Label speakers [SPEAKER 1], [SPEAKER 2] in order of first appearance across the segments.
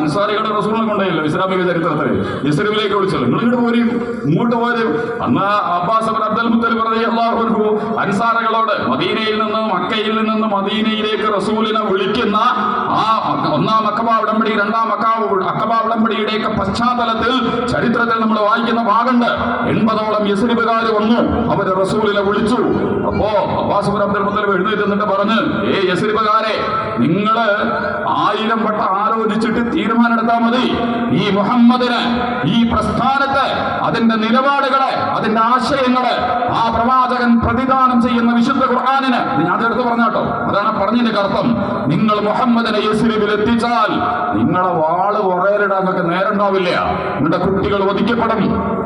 [SPEAKER 1] അൻസാരികളുടെ റസൂലിനെ കൊണ്ടേയല്ലോ ഇസ്ലാമിക ചരിത്രത്തിൽ യസ്രിബിലേക്ക് വിളിച്ചത്. നിങ്ങൾ ഇങ്ങോട്ട് പോരും, ഇങ്ങോട്ട് പോരും. അന്ന് അബ്ബാസ് ബിൻ അബ്ദുൽ മുത്തലിബ് റളിയല്ലാഹു അൻഹു അൻസാറുകളോട് മദീനയിൽ നിന്ന് മക്കയിൽ നിന്ന് മദീനയിലേക്ക് റസൂലിനെ വിളിക്കുന്ന ആ ഒന്നാം അഖബ ഉടമ്പടി, രണ്ടാം അഖബ ഉടമ്പടിയുടെയൊക്കെ പശ്ചാത്തലത്തിൽ ചരിത്രത്തിൽ നമ്മൾ വായിക്കുന്ന ഭാഗമുണ്ട്. 80ഓളം യസ്രിബുകാർ വന്നു, അവര് റസൂലിനെ വിളിച്ചു. അപ്പോ അബ്ബാസ് ബിൻ അബ്ദുൽ മുത്തലിബ് എഴുന്നേറ്റ് എന്നിട്ട് പറഞ്ഞ്, യസ്രിബുകാരെ, നിങ്ങള് 1000 വട്ടം ആലോചിച്ചിട്ട് തീരുമാനമെടുത്താൽ മതി. ഈ മുഹമ്മദിന്, ഈ പ്രസ്ഥാനത്തെ, അതിന്റെ നിലപാടുകളെ, അതിന്റെ ആശയങ്ങളെ, ആ പ്രവാചകൻ പ്രതിദാനം ചെയ്യുന്ന വിശുദ്ധ ഖുർആനിന്, ഞാൻ അതെടുത്ത് പറഞ്ഞാട്ടോ, അതാണ് പറഞ്ഞതിന്റെ അർത്ഥം. നിങ്ങൾ മുഹമ്മദിനെ യസ്രിബിൽ എത്തിച്ചാൽ നിങ്ങളെ വാള് കുറേലിടാനൊക്കെ നേരണ്ടാവില്ല. നിങ്ങളുടെ കുട്ടികൾ വധിക്കപ്പെടും,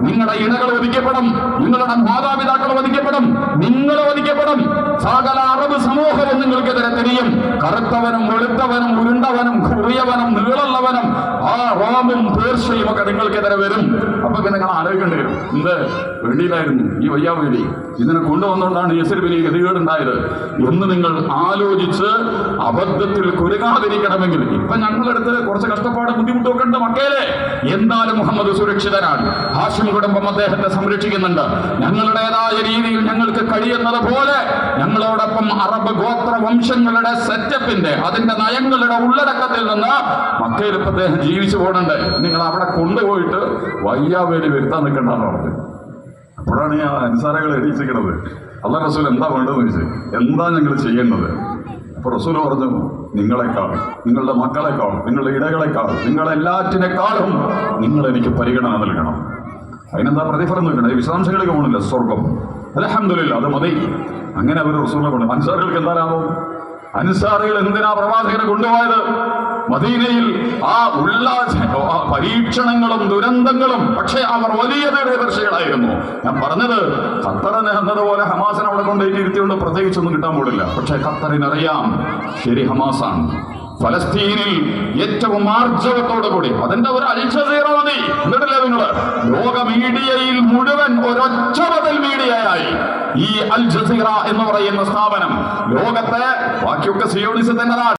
[SPEAKER 1] നിങ്ങളുടെ ഇണകൾ വധിക്കപ്പെടും, നിങ്ങളുടെ മാതാപിതാക്കൾ വധിക്കപ്പെടും, നിങ്ങൾ വധിക്കപ്പെടും. സകല അറബ് സമൂഹവും നിങ്ങൾക്കെതിരെ തിരിയും. കറുത്തവനും വെളുത്തവനും ഉരുണ്ടവനും കുറിയവനും നീളമുള്ളവനും ആ റോമും പേർഷ്യയും ഒക്കെ നിങ്ങൾക്കെതിരെ വരും. അപ്പൊ പിന്നെ നിങ്ങൾ ആലോചിക്കേണ്ടി വരും, എന്ത് വേണ്ടിയിലായിരുന്നു ഈ വയ്യാവേലി, ഇതിനെ കൊണ്ടുവന്നുകൊണ്ടാണ് യസ്രിബിൽ ഗതികേടുണ്ടായത് എന്ന് നിങ്ങൾ ആലോചിച്ച് അബദ്ധത്തിൽ കുരുങ്ങാതിരിക്കണമെങ്കിൽ, ഇപ്പൊ ഞങ്ങളെടുത്ത് കുറച്ച് കഷ്ടപ്പാട് ബുദ്ധിമുട്ടൊക്കെ ഉണ്ട് മക്കയിലെ, എന്നാലും മുഹമ്മദ് സുരക്ഷിതനാണ്. ഹാഷിം കുടുംബം അദ്ദേഹത്തെ സംരക്ഷിക്കുന്നുണ്ട്. ഞങ്ങളുടേതായ രീതിയിൽ ഞങ്ങൾക്ക് കഴിയുന്നത് പോലെ ഞങ്ങളോടൊപ്പം അറബ് ഗോത്ര വംശങ്ങളുടെ സെറ്റപ്പിന്റെ, അതിന്റെ നയങ്ങളുടെ ഉള്ളടക്കത്തിൽ നിന്ന് മക്കയിൽ ഇപ്പൊ അദ്ദേഹം ജീവിച്ചു പോകുന്നുണ്ട്. നിങ്ങൾ അവിടെ കൊണ്ടുപോയിട്ട് വയ്യാവേലി വരുത്താൻ നിൽക്കണ്ടെന്ന് പറഞ്ഞു. അപ്പോഴാണ് ഞാൻ അൻസാരകൾ എണീച്ചിരിക്കുന്നത്. അല്ലാഹു റസൂൽ എന്താ വേണ്ടതെന്ന് ചോദിച്ചു, എന്താ ഞങ്ങൾ ചെയ്യേണ്ടത്? അപ്പൊ റസൂൽ പറഞ്ഞു, നിങ്ങളെക്കാൾ, നിങ്ങളുടെ മക്കളെക്കാൾ, നിങ്ങളുടെ ഇടകളെക്കാൾ, നിങ്ങളെല്ലാറ്റിനേക്കാളും നിങ്ങൾ എനിക്ക് പരിഗണന നൽകണം. അതിനെന്താ പ്രതിഫലം നൽകണം? ഈ വിശദാംശങ്ങളിലേക്ക് പോകണില്ല. സ്വർഗം, അൽഹംദുലില്ലാ, അത് മതി. അങ്ങനെ അവർ റസൂലിനെ കൊണ്ട്. അൻസാറുകൾക്ക് എന്താ ലാഭം? അൻസാറുകൾ എന്തിനാ പ്രവാചകനെ കൊണ്ടുപോയത്? മദീനയിൽ ആ പരീക്ഷണങ്ങളും ദുരന്തങ്ങളും, പക്ഷേ അവർ വലിയ ദീർഘദർശികളായിരുന്നു. ഞാൻ പറഞ്ഞത്, ഖത്തറിന് എന്നതുപോലെ ഹമാസിനെ അവിടെ കൊണ്ടേക്ക് ഇരുത്തിക്കൊണ്ട് പ്രത്യേകിച്ചൊന്നും കിട്ടാൻ പോടില്ല. പക്ഷേ ഖത്തറിനറിയാം ശരി ഹമാസാണ്. ഫലസ്തീനിൽ ഏറ്റവും ആർജവത്തോടുകൂടി, അതിന്റെ ഒരു അൽ ജസീറ മതി. എന്നിട്ടില്ലേ നിങ്ങള് ലോക മീഡിയയിൽ മുഴുവൻ ഒരൊറ്റ ബദൽ മീഡിയയായി ഈ അൽ ജസീറ എന്ന് പറയുന്ന സ്ഥാപനം ലോകത്തെ, ബാക്കിയൊക്കെ സിയോണിസത്തിന്റെ നാട്.